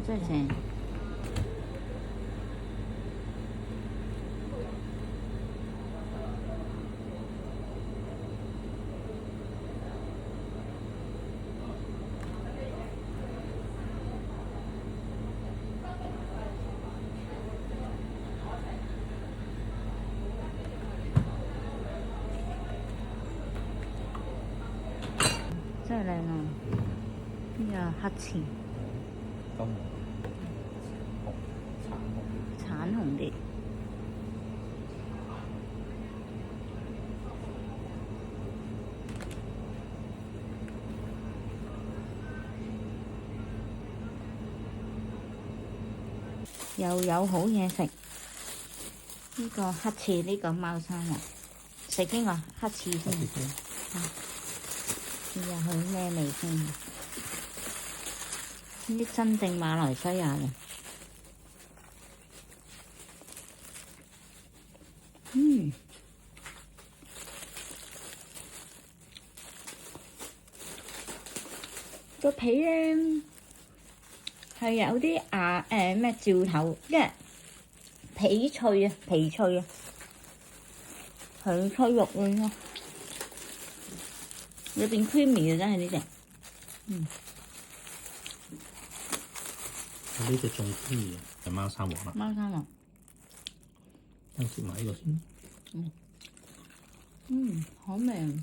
真係正。真係靚啊！呢個黑刺，金紅、橙紅啲。又有好嘢食，呢個黑刺，呢個貓山王，食邊個？黑刺先。試下佢咩味先？呢啲真正馬來西亞嘅，個皮咧係有啲咩嚼頭，即係皮脆啊，皮脆啊，皮脆肉咯，裏邊 creamy 嘅真係呢隻，呢隻仲 creamy 嘅係貓山王啦。貓山王，等食埋呢個先。好味。